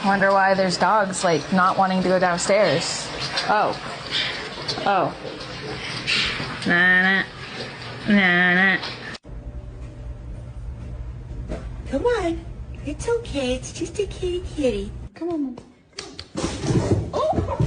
Wonder why there's dogs, like, not wanting to go downstairs. Oh. Oh. Nah, nah. Nah, nah. Come on. It's okay. It's just a kitty kitty. Come on, Mom. Oh!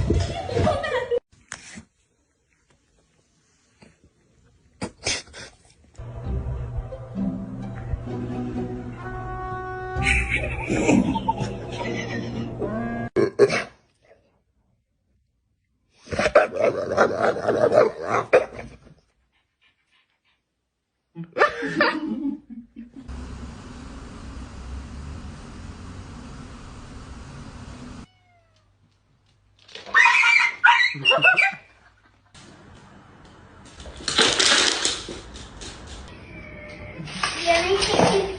Let me take